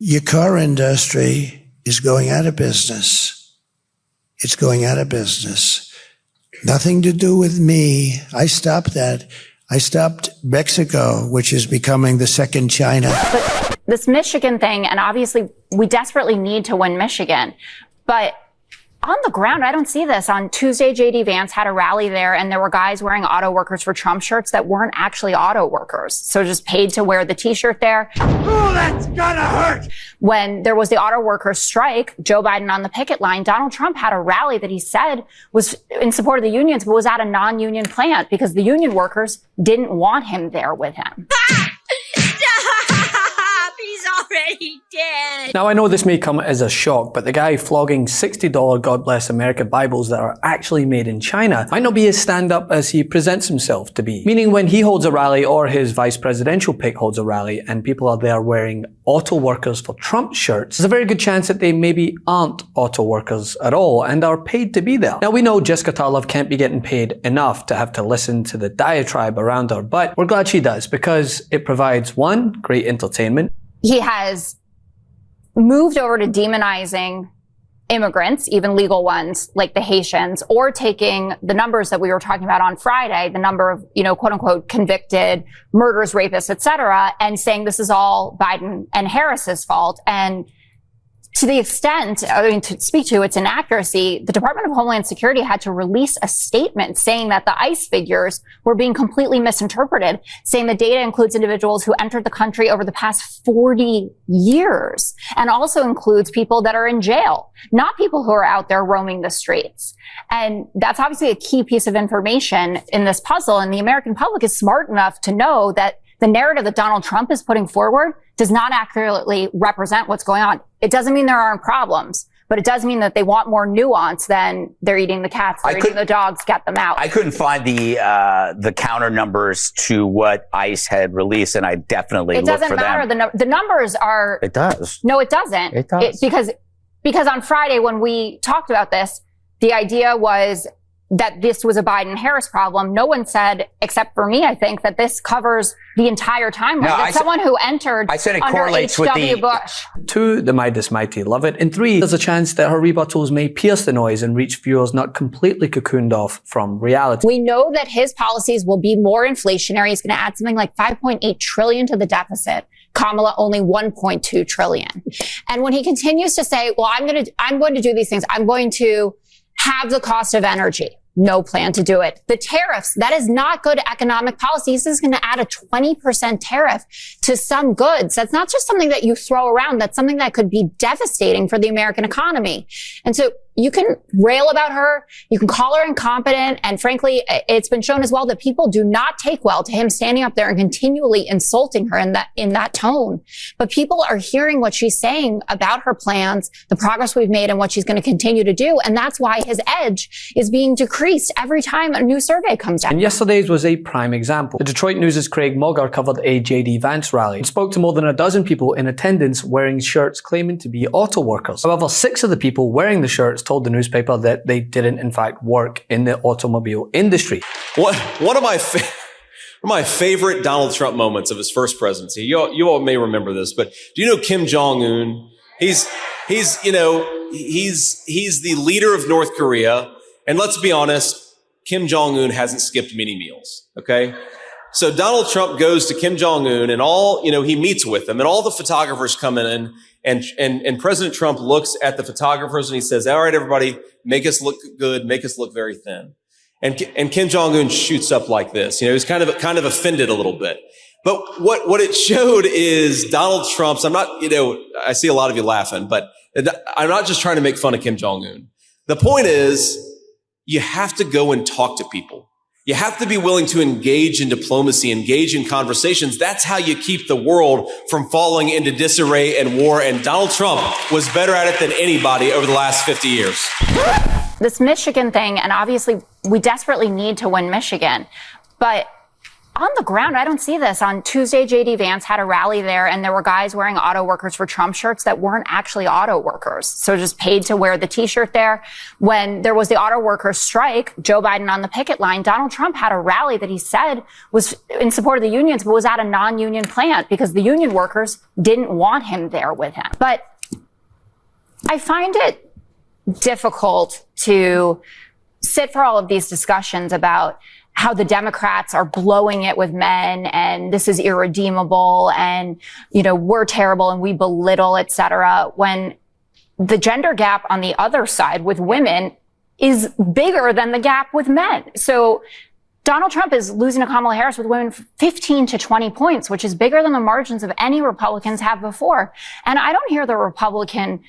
Your car industry is going out of business. It's going out of business. Nothing to do with me. I stopped that. I stopped Mexico, which is becoming the second China. But this Michigan thing, and obviously we desperately need to win Michigan, but on the ground, I don't see this. On Tuesday, J.D. Vance had a rally there, and there were guys wearing auto workers for Trump shirts that weren't actually auto workers. So just paid to wear the T-shirt there. Oh, that's gonna hurt! When there was the auto workers strike, Joe Biden on the picket line, Donald Trump had a rally that he said was in support of the unions, but was at a non-union plant because the union workers didn't want him there with him. He's already dead. Now, I know this may come as a shock, but the guy flogging $60 God Bless America Bibles that are actually made in China might not be as stand-up as he presents himself to be. Meaning when he holds a rally or his vice presidential pick holds a rally and people are there wearing auto workers for Trump shirts, there's a very good chance that they maybe aren't auto workers at all and are paid to be there. Now, we know Jessica Tarlov can't be getting paid enough to have to listen to the diatribe around her, but we're glad she does because it provides, one, great entertainment. He has moved over to demonizing immigrants, even legal ones like the Haitians, or taking the numbers that we were talking about on Friday, the number of, quote unquote, convicted murderers, rapists, et cetera, and saying this is all Biden and Harris's fault. And to the extent, to speak to its inaccuracy, the Department of Homeland Security had to release a statement saying that the ICE figures were being completely misinterpreted, saying the data includes individuals who entered the country over the past 40 years and also includes people that are in jail, not people who are out there roaming the streets. And that's obviously a key piece of information in this puzzle. And the American public is smart enough to know that the narrative that Donald Trump is putting forward does not accurately represent what's going on. It doesn't mean there aren't problems, but it does mean that they want more nuance than they're eating the cats, they're eating the dogs, get them out. I couldn't find the counter numbers to what ICE had released, and I definitely looked for them. It doesn't matter. The numbers are... It does. No, it doesn't. It does. Because on Friday when we talked about this, the idea was that this was a Biden-Harris problem. No one said, except for me, I think, that this covers the entire timeline. No, that someone who entered under H.W. Bush. 2, the Meidas Mighty love it. And 3, there's a chance that her rebuttals may pierce the noise and reach viewers not completely cocooned off from reality. We know that his policies will be more inflationary. He's going to add something like $5.8 trillion to the deficit. Kamala only $1.2 trillion. And when he continues to say, well, I'm going to do these things. I'm going to have the cost of energy. No plan to do it. The tariffs, that is not good economic policy. This is going to add a 20% tariff to some goods. That's not just something that you throw around. That's something that could be devastating for the American economy. And so you can rail about her. You can call her incompetent. And frankly, it's been shown as well that people do not take well to him standing up there and continually insulting her in that tone. But people are hearing what she's saying about her plans, the progress we've made, and what she's going to continue to do. And that's why his edge is being decreased every time a new survey comes out. And yesterday's was a prime example. The Detroit News' Craig Mogger covered a J.D. Vance rally and spoke to more than a dozen people in attendance wearing shirts claiming to be auto workers. However, 6 of the people wearing the shirts told the newspaper that they didn't in fact work in the automobile industry. One of my favorite Donald Trump moments of his first presidency, you all may remember this, but do you know Kim Jong-un? He's the leader of North Korea. And let's be honest, Kim Jong-un hasn't skipped many meals. Okay. So Donald Trump goes to Kim Jong-un and he meets with them and all the photographers come in and President Trump looks at the photographers and he says, all right, everybody, make us look good, make us look very thin. And Kim Jong-un shoots up like this. He's kind of offended a little bit. But what it showed is Donald Trump's, I see a lot of you laughing, but I'm not just trying to make fun of Kim Jong-un. The point is, you have to go and talk to people. You have to be willing to engage in diplomacy, engage in conversations. That's how you keep the world from falling into disarray and war. And Donald Trump was better at it than anybody over the last 50 years. This Michigan thing, and obviously we desperately need to win Michigan, but on the ground, I don't see this. On Tuesday, J.D. Vance had a rally there, and there were guys wearing auto workers for Trump shirts that weren't actually auto workers. So just paid to wear the T-shirt there. When there was the auto workers strike, Joe Biden on the picket line, Donald Trump had a rally that he said was in support of the unions, but was at a non-union plant because the union workers didn't want him there with him. But I find it difficult to sit for all of these discussions about how the Democrats are blowing it with men and this is irredeemable and, you know, we're terrible and we belittle, et cetera, when the gender gap on the other side with women is bigger than the gap with men. So Donald Trump is losing to Kamala Harris with women 15 to 20 points, which is bigger than the margins of any Republicans have before. And I don't hear the Republican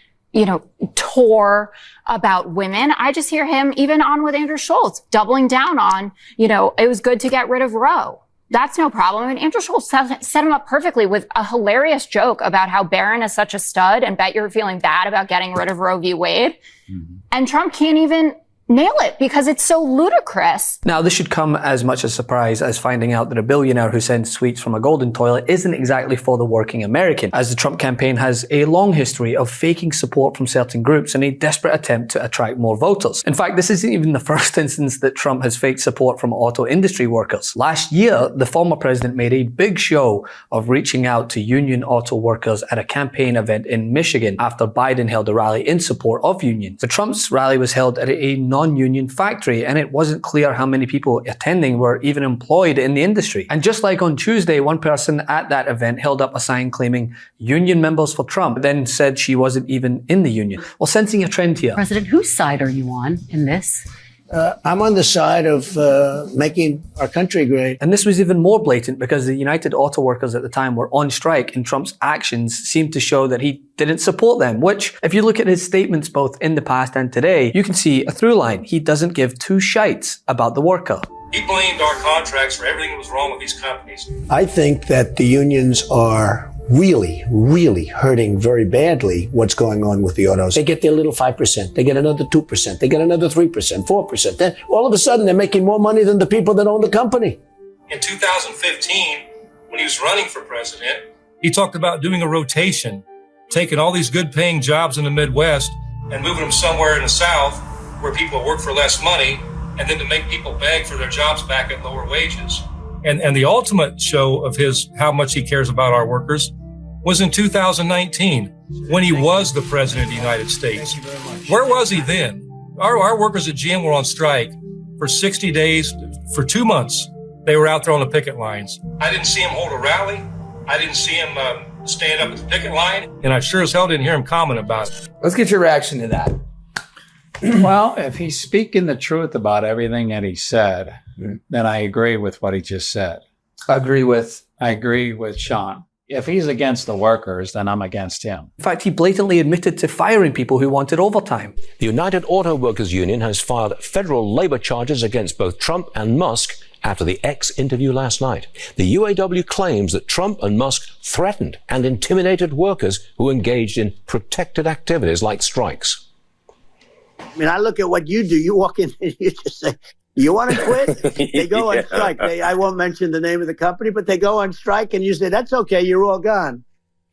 tour about women. I just hear him even on with Andrew Schultz, doubling down on, it was good to get rid of Roe. That's no problem. I mean, Andrew Schultz set him up perfectly with a hilarious joke about how Barron is such a stud and bet you're feeling bad about getting rid of Roe v. Wade. Mm-hmm. And Trump can't even nail it because it's so ludicrous. Now, this should come as much a surprise as finding out that a billionaire who sends sweets from a golden toilet isn't exactly for the working American, as the Trump campaign has a long history of faking support from certain groups in a desperate attempt to attract more voters. In fact, this isn't even the first instance that Trump has faked support from auto industry workers. Last year, the former president made a big show of reaching out to union auto workers at a campaign event in Michigan after Biden held a rally in support of unions. But Trump's rally was held at a non-union factory, and it wasn't clear how many people attending were even employed in the industry. And just like on Tuesday, one person at that event held up a sign claiming union members for Trump, then said she wasn't even in the union. Well, sensing a trend here. President, whose side are you on in this? I'm on the side of making our country great. And this was even more blatant because the United Auto Workers at the time were on strike, and Trump's actions seemed to show that he didn't support them, which, if you look at his statements both in the past and today, you can see a through line. He doesn't give two shites about the worker. He blamed our contracts for everything that was wrong with these companies. I think that the unions are really, really hurting very badly what's going on with the autos. They get their little 5%, they get another 2%, they get another 3%, 4%. Then all of a sudden they're making more money than the people that own the company. In 2015, when he was running for president, he talked about doing a rotation, taking all these good paying jobs in the Midwest and moving them somewhere in the South where people work for less money, and then to make people beg for their jobs back at lower wages. And the ultimate show of his, how much he cares about our workers, was in 2019, when he was the president of the United States. Where was he then? Our workers at GM were on strike for 60 days, for 2 months. They were out there on the picket lines. I didn't see him hold a rally. I didn't see him stand up at the picket line. And I sure as hell didn't hear him comment about it. Let's get your reaction to that. Well, if he's speaking the truth about everything that he said, then I agree with what he just said. I agree with Sean. If he's against the workers, then I'm against him. In fact, he blatantly admitted to firing people who wanted overtime. The United Auto Workers Union has filed federal labor charges against both Trump and Musk after the X interview last night. The UAW claims that Trump and Musk threatened and intimidated workers who engaged in protected activities like strikes. I mean, I look at what you do. You walk in and you just say, you want to quit? They go on strike. I won't mention the name of the company, but they go on strike and you say, that's okay. You're all gone.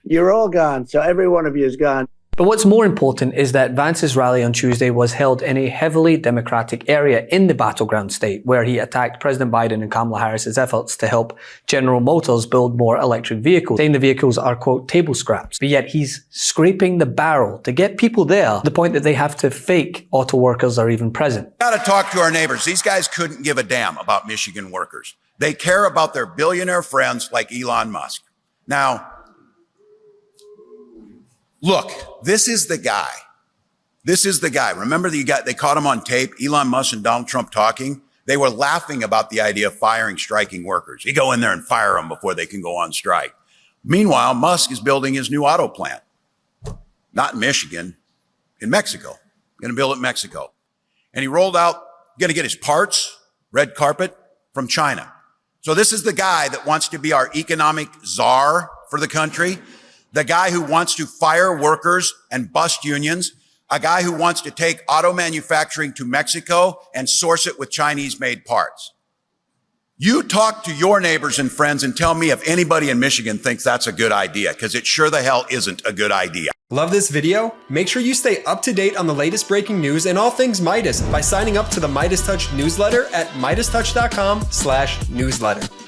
You're all gone. So every one of you is gone. But what's more important is that Vance's rally on Tuesday was held in a heavily Democratic area in the battleground state, where he attacked President Biden and Kamala Harris's efforts to help General Motors build more electric vehicles, saying the vehicles are, quote, table scraps. But yet he's scraping the barrel to get people there to the point that they have to fake auto workers are even present. Got to talk to our neighbors. These guys couldn't give a damn about Michigan workers. They care about their billionaire friends like Elon Musk. Now, look, this is the guy. This is the guy. Remember they caught him on tape, Elon Musk and Donald Trump talking. They were laughing about the idea of firing striking workers. You go in there and fire them before they can go on strike. Meanwhile, Musk is building his new auto plant. Not in Michigan, in Mexico. Going to build it in Mexico. And he rolled out, going to get his parts, red carpet, from China. So this is the guy that wants to be our economic czar for the country. The guy who wants to fire workers and bust unions, a guy who wants to take auto manufacturing to Mexico and source it with Chinese-made parts. You talk to your neighbors and friends and tell me if anybody in Michigan thinks that's a good idea, because it sure the hell isn't a good idea. Love this video? Make sure you stay up to date on the latest breaking news and all things Midas by signing up to the MeidasTouch newsletter at MeidasTouch.com/newsletter.